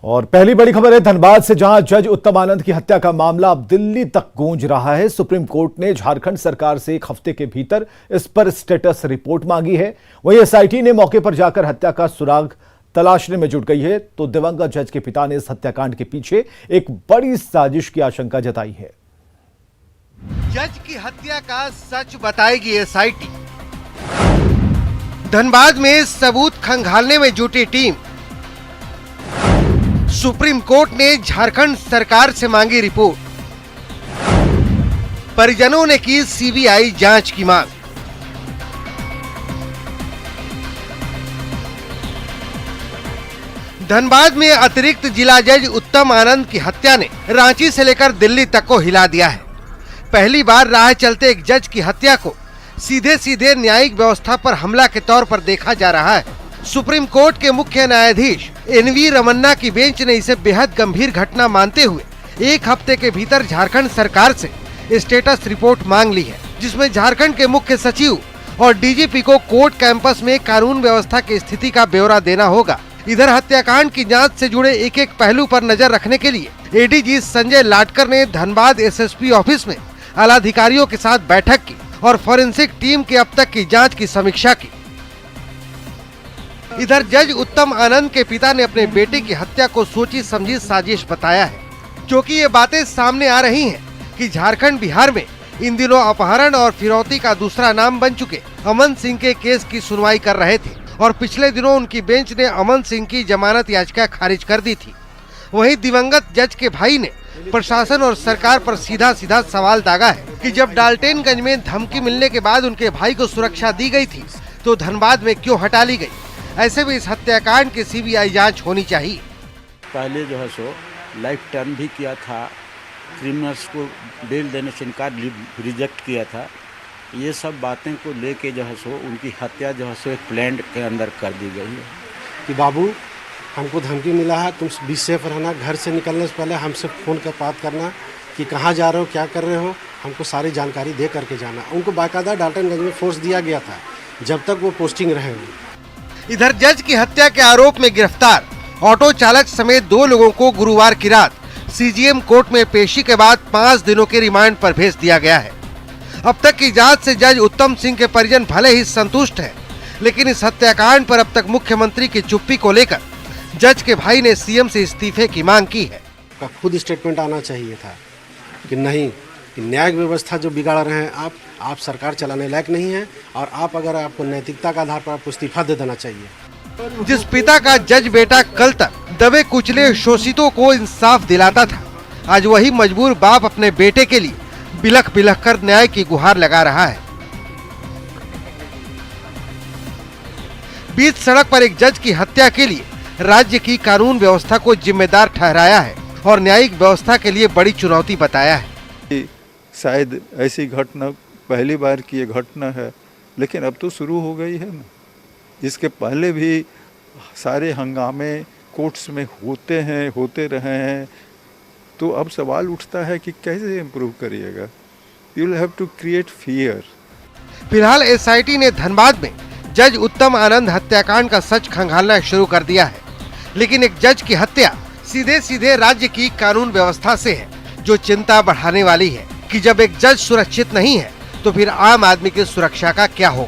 और पहली बड़ी खबर है धनबाद से, जहां जज उत्तम आनंद की हत्या का मामला अब दिल्ली तक गूंज रहा है। सुप्रीम कोर्ट ने झारखंड सरकार से 1 हफ्ते के भीतर इस पर स्टेटस रिपोर्ट मांगी है। वहीं एसआईटी ने मौके पर जाकर हत्या का सुराग तलाशने में जुट गई है। तो दिवंगत जज के पिता ने इस हत्याकांड के पीछे एक बड़ी साजिश की आशंका जताई है। जज की हत्या का सच बताएगी एसआईटी। धनबाद में सबूत खंगालने में जुटी टीम। सुप्रीम कोर्ट ने झारखंड सरकार से मांगी रिपोर्ट। परिजनों ने की सीबीआई जांच की मांग। धनबाद में अतिरिक्त जिला जज उत्तम आनंद की हत्या ने रांची से लेकर दिल्ली तक को हिला दिया है। पहली बार राह चलते एक जज की हत्या को सीधे सीधे न्यायिक व्यवस्था पर हमला के तौर पर देखा जा रहा है। सुप्रीम कोर्ट के मुख्य न्यायाधीश एनवी रमन्ना की बेंच ने इसे बेहद गंभीर घटना मानते हुए 1 हफ्ते के भीतर झारखंड सरकार से स्टेटस रिपोर्ट मांग ली है, जिसमें झारखंड के मुख्य सचिव और डीजीपी को कोर्ट कैंपस में कानून व्यवस्था की स्थिति का ब्यौरा देना होगा। इधर हत्याकांड की जांच से जुड़े एक एक पहलू पर नजर रखने के लिए एडीजी संजय लाटकर ने धनबाद एसएसपी ऑफिस में आलाधिकारियों के साथ बैठक की और फोरेंसिक टीम के अब तक की जांच की समीक्षा की। इधर जज उत्तम आनंद के पिता ने अपने बेटे की हत्या को सोची समझी साजिश बताया है, क्योंकि ये बातें सामने आ रही हैं कि झारखंड बिहार में इन दिनों अपहरण और फिरौती का दूसरा नाम बन चुके अमन सिंह के केस की सुनवाई कर रहे थे और पिछले दिनों उनकी बेंच ने अमन सिंह की जमानत याचिका खारिज कर दी थी। वहीं दिवंगत जज के भाई ने प्रशासन और सरकार पर सीधा सीधा सवाल दागा है कि जब डाल्टनगंज में धमकी मिलने के बाद उनके भाई को सुरक्षा दी गई थी तो धनबाद में क्यों हटा ली गई। ऐसे में इस हत्याकांड की सीबीआई जांच होनी चाहिए। पहले जो है सो लाइफ टर्म भी किया था, क्रिमिनल्स को बेल देने से इनकार रिजेक्ट किया था। ये सब बातें को लेके जो है सो उनकी हत्या जो है सो एक प्लान के अंदर कर दी गई है कि बाबू हमको धमकी मिला है, तुम भी सेफ रहना, घर से निकलने से पहले हमसे फ़ोन कर बात करना कि कहाँ जा रहे हो, क्या कर रहे हो, हमको सारी जानकारी दे करके जाना। उनको बाकायदा डाल्टनगंज में फोर्स दिया गया था जब तक वो पोस्टिंग रहे। इधर जज की हत्या के आरोप में गिरफ्तार ऑटो चालक समेत 2 लोगों को गुरुवार की रात सीजीएम कोर्ट में पेशी के बाद 5 दिनों के रिमांड पर भेज दिया गया है। अब तक की जांच से जज उत्तम सिंह के परिजन भले ही संतुष्ट हैं, लेकिन इस हत्याकांड पर अब तक मुख्यमंत्री की चुप्पी को लेकर जज के भाई ने सीएम से इस्तीफे की मांग की है। खुद स्टेटमेंट आना चाहिए था कि नहीं, कि न्यायिक व्यवस्था जो बिगाड़ रहे हैं आप सरकार चलाने लायक नहीं है और आप अगर आपको नैतिकता का आधार पर आपको इस्तीफा दे देना चाहिए। जिस पिता का जज बेटा कल तक दबे कुचले शोषितों को इंसाफ दिलाता था, आज वही मजबूर बाप अपने बेटे के लिए बिलख बिलख कर न्याय की गुहार लगा रहा है। बीच सड़क पर एक जज की हत्या के लिए राज्य की कानून व्यवस्था को जिम्मेदार ठहराया है और न्यायिक व्यवस्था के लिए बड़ी चुनौती बताया है। शायद ऐसी घटना पहली बार की ये घटना है, लेकिन अब तो शुरू हो गई है ना। इसके पहले भी सारे हंगामे कोर्ट्स में होते रहे हैं, तो अब सवाल उठता है कि कैसे इम्प्रूव करिएगा। You will have to create fear. फिलहाल एसआईटी ने धनबाद में जज उत्तम आनंद हत्याकांड का सच खंगालना शुरू कर दिया है, लेकिन एक जज की हत्या सीधे सीधे राज्य की कानून व्यवस्था से है, जो चिंता बढ़ाने वाली है कि जब एक जज सुरक्षित नहीं है तो फिर आम आदमी की सुरक्षा का क्या हो।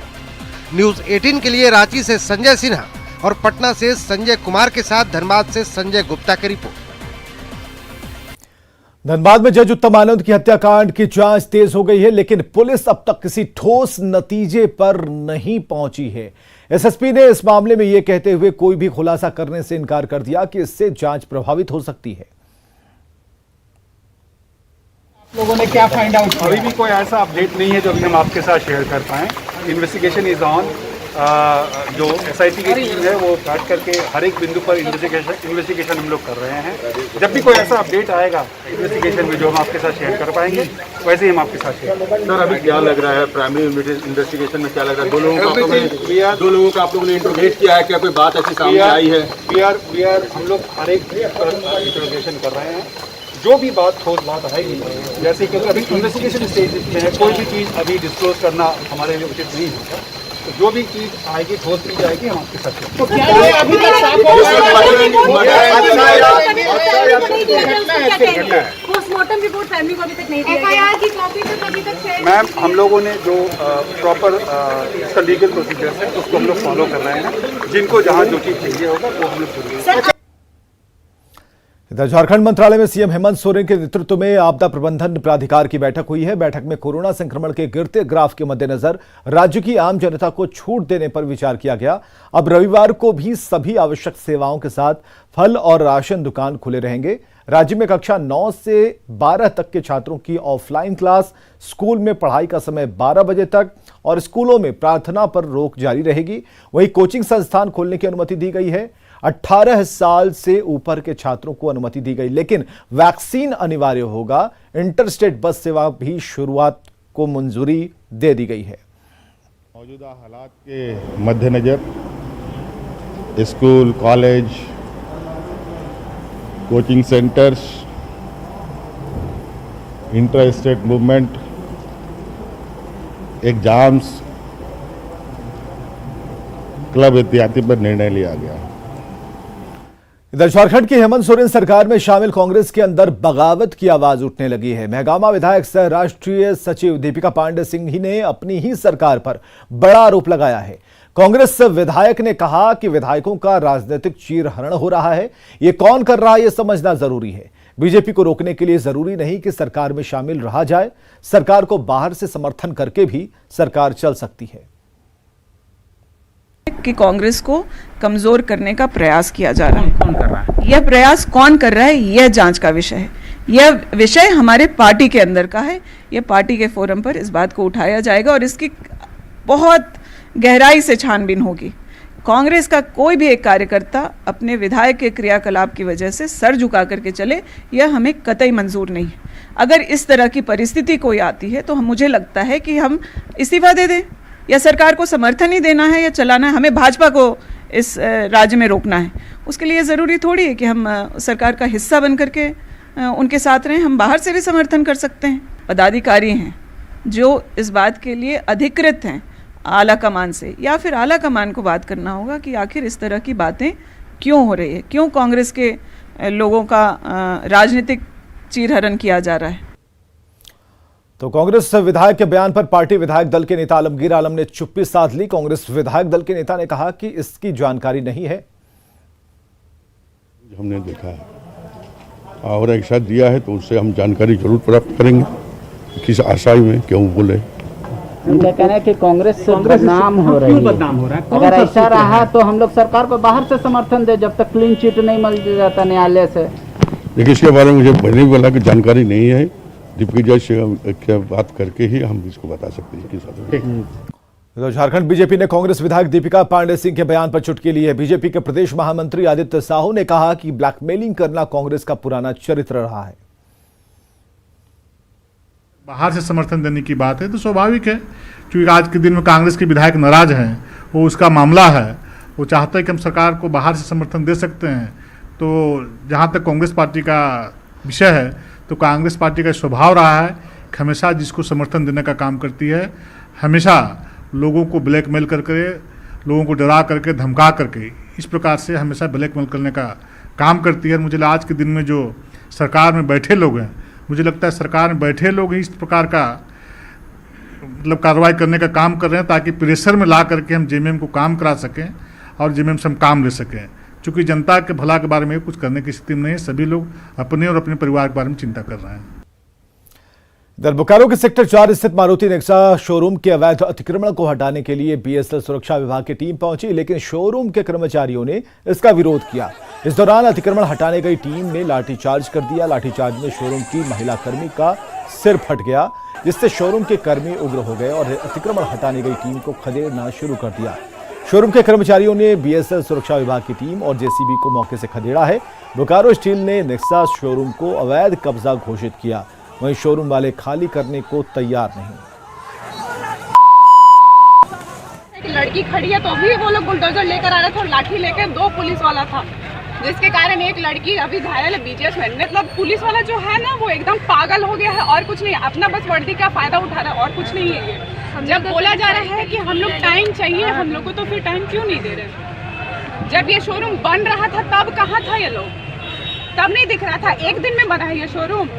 न्यूज़ 18 के लिए रांची से संजय सिन्हा और पटना से संजय कुमार के साथ धनबाद से संजय गुप्ता की रिपोर्ट। धनबाद में जज उत्तम आनंद की हत्याकांड की जांच तेज हो गई है, लेकिन पुलिस अब तक किसी ठोस नतीजे पर नहीं पहुंची है। एसएसपी ने इस मामले में यह कहते हुए कोई भी खुलासा करने से इनकार कर दिया कि इससे जांच प्रभावित हो सकती है। लोगों ने क्या फाइंड आउट किया? अभी भी कोई ऐसा अपडेट नहीं है जो अभी हम आपके साथ शेयर कर पाएँ। Investigation is on. जो एसआईटी की टीम है वो बैठ करके हर एक बिंदु पर इन्वेस्टिगेशन हम लोग कर रहे हैं। जब भी कोई ऐसा अपडेट आएगा इन्वेस्टिगेशन में जो हम आपके साथ शेयर कर पाएंगे, वैसे ही हम आपके साथ शेयर करेंगे। सर, अभी क्या लग रहा है प्राइमरी इन्वेस्टिगेशन में क्या लग रहा है? 2 लोगों का आप लोगों ने इंट्रोगेट किया है, क्या कोई बात ऐसी सामने आई है? हम लोग हर एक पर इंट्रोगेशन कर रहे हैं। जो भी बात ठोस बात आएगी, जैसे कि अभी इन्वेस्टिगेशन स्टेज में है, कोई भी चीज़ अभी डिस्क्लोज करना हमारे लिए उचित नहीं होगा। तो जो भी चीज़ आएगी ठोस दी जाएगी, हम आपके साथ हैं। तो क्या ये अभी तक साफ हो गया? पोस्टमार्टम रिपोर्ट फैमिली को अभी तक नहीं दिया गया। एफआईआर की कॉपी तक अभी तक है? मैम, हम लोगों ने जो प्रॉपर इसका लीगल प्रोसीजर है उसको हम लोग फॉलो कर रहे हैं। जिनको जहाँ जो चीज़ चाहिए होगा वो हम लोग जरूर। इधर झारखंड मंत्रालय में सीएम हेमंत सोरेन के नेतृत्व में आपदा प्रबंधन प्राधिकार की बैठक हुई है। बैठक में कोरोना संक्रमण के गिरते ग्राफ के मद्देनजर राज्य की आम जनता को छूट देने पर विचार किया गया। अब रविवार को भी सभी आवश्यक सेवाओं के साथ फल और राशन दुकान खुले रहेंगे। राज्य में कक्षा 9 से 12 तक के छात्रों की ऑफलाइन क्लास, स्कूल में पढ़ाई का समय 12 बजे तक और स्कूलों में प्रार्थना पर रोक जारी रहेगी। वहीं कोचिंग संस्थान खोलने की अनुमति दी गई है। 18 साल से ऊपर के छात्रों को अनुमति दी गई, लेकिन वैक्सीन अनिवार्य होगा। इंटरस्टेट बस सेवा भी शुरुआत को मंजूरी दे दी गई है। मौजूदा हालात के मद्देनजर school, college, coaching centres, inter state movement, exams, club इत्यादि पर निर्णय लिया गया। इधर झारखंड की हेमंत सोरेन सरकार में शामिल कांग्रेस के अंदर बगावत की आवाज उठने लगी है। महगामा विधायक सह राष्ट्रीय सचिव दीपिका पांडे सिंह ही ने अपनी ही सरकार पर बड़ा आरोप लगाया है। कांग्रेस विधायक ने कहा कि विधायकों का राजनीतिक चीरहरण हो रहा है। ये कौन कर रहा है, यह समझना जरूरी है। बीजेपी को रोकने के लिए जरूरी नहीं कि सरकार में शामिल रहा जाए, सरकार को बाहर से समर्थन करके भी सरकार चल सकती है। कि कांग्रेस को कमजोर करने का प्रयास किया जा रहा है। कौन कर रहा है? यह प्रयास कौन कर रहा है, यह जांच का विषय है। यह विषय हमारे पार्टी के अंदर का है। यह पार्टी के फोरम पर इस बात को उठाया जाएगा और इसकी बहुत गहराई से छानबीन होगी। कांग्रेस का कोई भी एक कार्यकर्ता अपने विधायक के क्रियाकलाप की वजह से सर झुका करके चले, यह हमें कतई मंजूर नहीं है। अगर इस तरह की परिस्थिति कोई आती है तो मुझे लगता है कि हम इस्तीफा दे दें, या सरकार को समर्थन ही देना है या चलाना है। हमें भाजपा को इस राज्य में रोकना है, उसके लिए ज़रूरी थोड़ी है कि हम सरकार का हिस्सा बन करके उनके साथ रहें। हम बाहर से भी समर्थन कर सकते हैं। पदाधिकारी हैं जो इस बात के लिए अधिकृत हैं आला कमान से, या फिर आला कमान को बात करना होगा कि आखिर इस तरह की बातें क्यों हो रही है, क्यों कांग्रेस के लोगों का राजनीतिक चीरहरण किया जा रहा है। तो कांग्रेस विधायक के बयान पर पार्टी विधायक दल के नेता आलमगीर आलम ने चुप्पी साध ली। कांग्रेस विधायक दल के नेता ने कहा कि इसकी जानकारी नहीं है। हमने देखा है और ऐसा दिया है तो उससे हम जानकारी जरूर प्राप्त करेंगे, किस आशय में क्यों बोले। उनका कहना है कि कांग्रेस बदनाम हो रही है। अगर ऐसा रहा तो हम लोग सरकार को बाहर से समर्थन दे, जब तक क्लीन चिट नहीं मिल जाता न्यायालय से। देखिए, इसके बारे में मुझे पहले बोला कि जानकारी नहीं है। डिप्टी जज से बात करके ही हम इसको बता सकते हैं। तो झारखंड बीजेपी ने कांग्रेस विधायक दीपिका पांडे सिंह के बयान पर चुटकी ली है। बीजेपी के प्रदेश महामंत्री आदित्य साहू ने कहा कि ब्लैकमेलिंग करना कांग्रेस का पुराना चरित्र रहा है। बाहर से समर्थन देने की बात है तो स्वाभाविक है, क्योंकि आज के दिन में कांग्रेस के विधायक नाराज हैं, वो उसका मामला है। वो चाहते हैं कि हम सरकार को बाहर से समर्थन दे सकते हैं। तो जहाँ तक कांग्रेस पार्टी का विषय है, तो कांग्रेस पार्टी का स्वभाव रहा है कि हमेशा जिसको समर्थन देने का काम करती है, हमेशा लोगों को ब्लैकमेल करके, लोगों को डरा करके, धमका करके, इस प्रकार से हमेशा ब्लैकमेल करने का काम करती है। मुझे आज के दिन में जो सरकार में बैठे लोग हैं, मुझे लगता है सरकार में बैठे लोग इस प्रकार का मतलब कार्रवाई करने का काम कर रहे हैं, ताकि प्रेशर में ला करके हम जेएमएम को काम करा सकें और जेएमएम से हम काम ले सकें। चूँकि जनता के भला के बारे में कुछ करने की स्थिति में नहीं है, सभी लोग अपने और अपने परिवार के बारे में चिंता कर रहे हैं। इधर बोकारो के सेक्टर 4 स्थित मारुति नेक्सा शोरूम के अवैध अतिक्रमण को हटाने के लिए बीएसएल सुरक्षा विभाग की टीम पहुंची, लेकिन शोरूम के कर्मचारियों ने इसका विरोध किया। इस दौरान अतिक्रमण हटाने गई टीम ने लाठीचार्ज कर दिया। लाठीचार्ज में शोरूम की महिला कर्मी का सिर फट गया, जिससे शोरूम के कर्मी उग्र हो गए और अतिक्रमण हटाने गई टीम को खदेड़ना शुरू कर दिया। शोरूम के कर्मचारियों ने बीएसएल सुरक्षा विभाग की टीम और जेसीबी को मौके से खदेड़ा है। बोकारो स्टील ने नेक्सा शोरूम को अवैध कब्जा घोषित किया, वहीं शोरूम वाले खाली करने को तैयार नहीं। एक लड़की खड़ी है तो भी वो लोग बुलडोजर लेकर आ रहे थे और लाठी लेकर 2 पुलिस वाला था, जिसके कारण एक लड़की अभी घायल है बीजेएस में। मतलब पुलिस वाला जो है ना, वो एकदम पागल हो गया है और कुछ नहीं, अपना बस वर्दी का फायदा उठा रहा है और कुछ नहीं है ये। जब बोला जा रहा है कि हम लोग टाइम चाहिए हम लोग को, तो फिर टाइम क्यों नहीं दे रहे? जब ये शोरूम बन रहा था तब कहाँ था ये लोग? तब नहीं दिख रहा था। एक दिन में बना है ये शोरूम,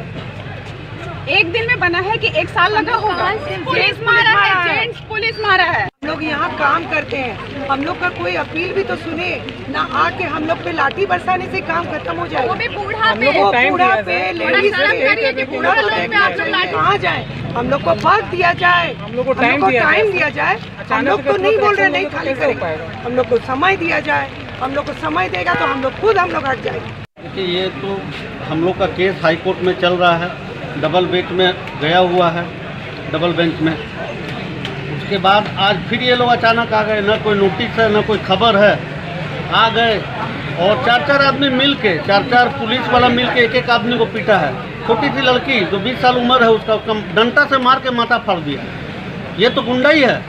एक दिन में बना है कि 1 साल लगा होगा? पुलिस मारा है, जेंट्स पुलिस मारा है। हम लोग यहाँ काम करते हैं, हम लोग का कोई अपील भी तो सुने ना, आके हम लोग पे लाठी बरसाने से काम खत्म हो जाए। वो भी बूढ़ा पे, लेडीज कहाँ जाए? हम लोग को वक्त दिया जाए, हम लोग को टाइम दिया जाए। हम लोग तो नहीं बोल रहे नहीं खाली करेंगे, हम लोग को समय दिया जाए। हम लोग को समय देगा तो हम लोग खुद हट जाएंगे। देखिए, ये तो हम लोग का केस हाई कोर्ट में चल रहा है, डबल बेंच में गया हुआ है, डबल बेंच में। उसके बाद आज फिर ये लोग अचानक आ गए, ना कोई नोटिस है ना कोई खबर है, आ गए और 4 आदमी मिल के, 4 पुलिस वाला मिल के एक आदमी को पीटा है। छोटी सी लड़की जो 20 साल उम्र है उसका डंडा से मार के माथा फाड़ दिया। ये तो गुंडा ही है।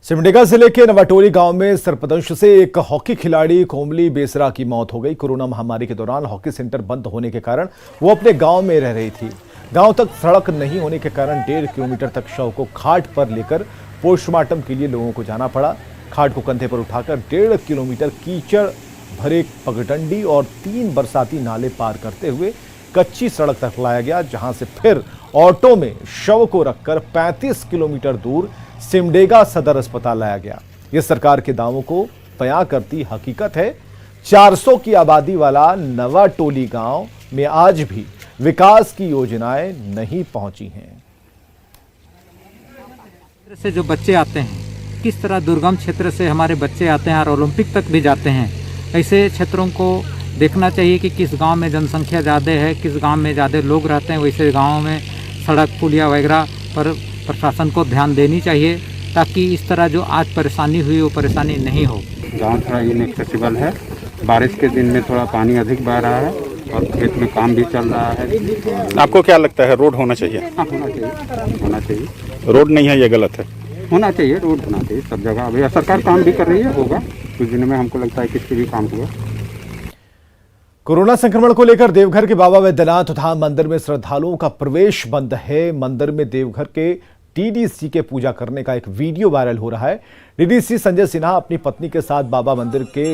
सिमडेगा जिले के नवाटोली गांव में सर्पदंश से एक हॉकी खिलाड़ी कोमली बेसरा की मौत हो गई। कोरोना महामारी के दौरान हॉकी सेंटर बंद होने के कारण वो अपने गांव में रह रही थी। गांव तक सड़क नहीं होने के कारण 1.5 किलोमीटर तक शव को खाट पर लेकर पोस्टमार्टम के लिए लोगों को जाना पड़ा। खाट को कंधे पर उठाकर 1.5 किलोमीटर कीचड़ भरे पगडंडी और 3 बरसाती नाले पार करते हुए कच्ची सड़क तक लाया गया, जहां से फिर ऑटो में शव को रखकर 35 किलोमीटर दूर सिमडेगा सदर अस्पताल लाया गया। यह सरकार के दावों को बयां करती हकीकत है। 400 की आबादी वाला नवाटोली गांव में आज भी विकास की योजनाएं नहीं पहुंची हैं। से जो बच्चे आते हैं, किस तरह दुर्गम क्षेत्र से हमारे बच्चे आते हैं और ओलंपिक तक भी जाते हैं। ऐसे क्षेत्रों को देखना चाहिए कि किस गांव में जनसंख्या ज़्यादा है, किस गांव में ज़्यादा लोग रहते हैं। वैसे गाँव में सड़क पुलिया वगैरह पर प्रशासन को ध्यान देनी चाहिए, ताकि इस तरह जो आज परेशानी हुई वो परेशानी नहीं हो। गांव थोड़ा इनएक्सेसिबल है, बारिश के दिन में थोड़ा पानी अधिक बह रहा है और खेत में काम भी चल रहा है। आपको क्या लगता है, रोड होना चाहिए? हाँ, होना चाहिए। रोड नहीं है, ये गलत है। होना चाहिए, रोड होना चाहिए सब जगह। अभी सरकार काम भी कर रही है, होगा कुछ दिन में। हमको लगता है किसके भी काम हुआ। कोरोना संक्रमण को लेकर देवघर के बाबा वैद्यनाथ धाम मंदिर में श्रद्धालुओं का प्रवेश बंद है। मंदिर में देवघर के टीडीसी के पूजा करने का एक वीडियो वायरल हो रहा है। डीडीसी संजय सिन्हा अपनी पत्नी के साथ बाबा मंदिर के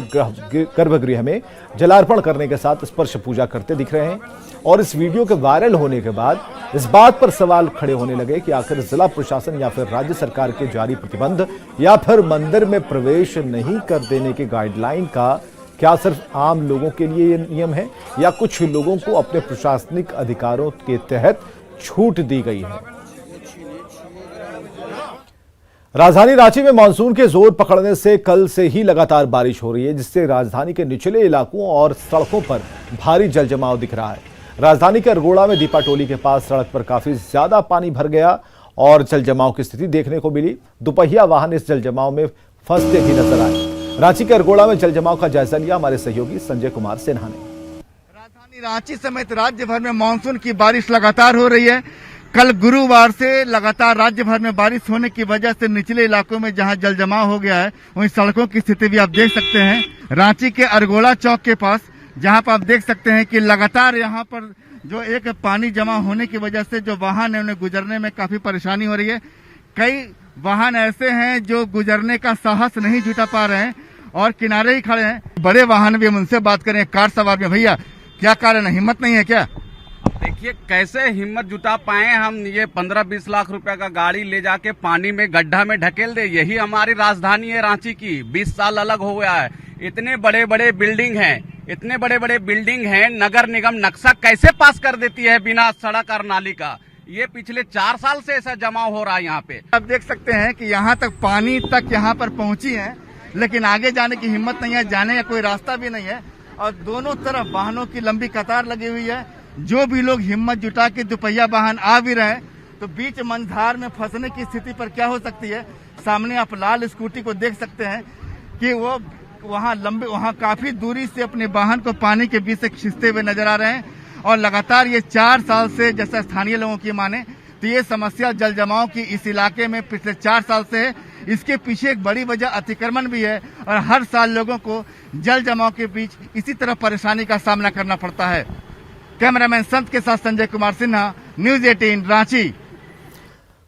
गर्भगृह में जलार्पण करने के साथ स्पर्श पूजा करते दिख रहे हैं। और इस वीडियो के वायरल होने के बाद इस बात पर सवाल खड़े होने लगे कि आखिर जिला प्रशासन या फिर राज्य सरकार के जारी प्रतिबंध या फिर मंदिर में प्रवेश नहीं कर देने के गाइडलाइन का क्या सिर्फ आम लोगों के लिए ये नियम है, या कुछ लोगों को अपने प्रशासनिक अधिकारों के तहत छूट दी गई है। राजधानी रांची में मानसून के जोर पकड़ने से कल से ही लगातार बारिश हो रही है, जिससे राजधानी के निचले इलाकों और सड़कों पर भारी जलजमाव दिख रहा है। राजधानी के अरगोड़ा में दीपाटोली के पास सड़क पर काफी ज्यादा पानी भर गया और जलजमाव की स्थिति देखने को मिली। दोपहिया वाहन इस जलजमाव में फंसते भी नजर आए। रांची के अरगोड़ा में जलजमाव का जायजा लिया हमारे सहयोगी संजय कुमार सिन्हा ने। राजधानी रांची समेत राज्य भर में मानसून की बारिश लगातार हो रही है। कल गुरुवार से लगातार राज्य भर में बारिश होने की वजह से निचले इलाकों में जहां जलजमाव हो गया है, वहीं सड़कों की स्थिति भी आप देख सकते हैं। रांची के अरगोड़ा चौक के पास जहां पर आप देख सकते हैं कि लगातार यहां पर जो एक पानी जमा होने की वजह से जो वाहन है उन्हें गुजरने में काफी परेशानी हो रही है। कई वाहन ऐसे हैं जो गुजरने का साहस नहीं जुटा पा रहे हैं और किनारे ही खड़े हैं। बड़े वाहन भी हम उनसे बात करें, कार सवार में, भैया क्या कारण है, हिम्मत नहीं है क्या? देखिए कैसे हिम्मत जुटा पाए हम, ये 15-20 लाख रुपए का गाड़ी ले जाके पानी में गड्ढा में ढकेल दे। यही हमारी राजधानी है रांची की। 20 साल अलग हो गया है। इतने बड़े बड़े बिल्डिंग हैं, इतने बड़े बड़े बिल्डिंग हैं, नगर निगम नक्शा कैसे पास कर देती है बिना सड़क और नाली का? ये पिछले 4 साल से ऐसा जमाव हो रहा है यहाँ पे। आप देख सकते हैं कि यहाँ तक पानी तक यहाँ पर पहुँची है, लेकिन आगे जाने की हिम्मत नहीं है, जाने का कोई रास्ता भी नहीं है और दोनों तरफ वाहनों की लंबी कतार लगी हुई है। जो भी लोग हिम्मत जुटा के दोपहिया वाहन आ भी रहे हैं तो बीच मंझधार में फंसने की स्थिति पर क्या हो सकती है। सामने आप लाल स्कूटी को देख सकते हैं कि वो वहाँ काफी दूरी से अपने वाहन को पानी के बीच से खींचते हुए नजर आ रहे हैं। और लगातार ये 4 साल से, जैसा स्थानीय लोगों की माने तो ये समस्या जल जमाव की इस इलाके में पिछले 4 साल से है। इसके पीछे एक बड़ी वजह अतिक्रमण भी है और हर साल लोगों को जल जमाव के बीच इसी तरह परेशानी का सामना करना पड़ता है। कैमरामैन संत के साथ संजय कुमार सिन्हा, न्यूज 18 रांची।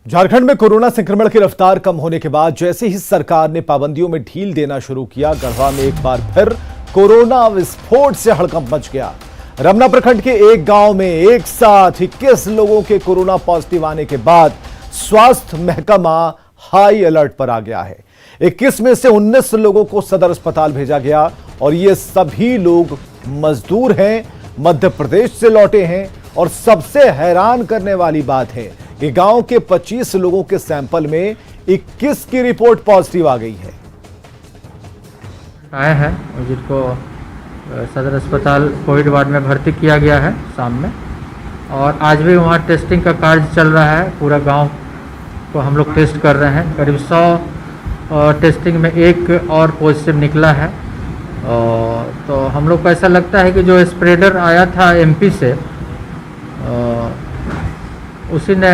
झारखंड में कोरोना संक्रमण की रफ्तार कम होने के बाद जैसे ही सरकार ने पाबंदियों में ढील देना शुरू किया, गढ़वा में एक बार फिर कोरोना विस्फोट से हड़कंप मच गया। रमना प्रखंड के एक गांव में एक साथ 21 लोगों के कोरोना पॉजिटिव आने के बाद स्वास्थ्य महकमा हाई अलर्ट पर आ गया है। 21 में से 19 लोगों को सदर अस्पताल भेजा गया और ये सभी लोग मजदूर हैं, मध्य प्रदेश से लौटे हैं। और सबसे हैरान करने वाली बात है कि गांव के 25 लोगों के सैंपल में 21 की रिपोर्ट पॉजिटिव आ गई है। आए हैं जिनको सदर अस्पताल कोविड वार्ड में भर्ती किया गया है शाम में, और आज भी वहाँ टेस्टिंग का कार्य चल रहा है। पूरा गांव को हम लोग टेस्ट कर रहे हैं। करीब 100 टेस्टिंग में एक और पॉजिटिव निकला है। तो हम लोग को ऐसा लगता है कि जो स्प्रेडर आया था एमपी से, उसी ने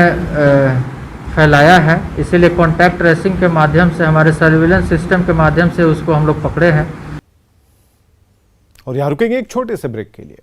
फैलाया है। इसीलिए कॉन्टैक्ट ट्रेसिंग के माध्यम से, हमारे सर्विलेंस सिस्टम के माध्यम से उसको हम लोग पकड़े हैं। और यहाँ रुकेंगे एक छोटे से ब्रेक के लिए।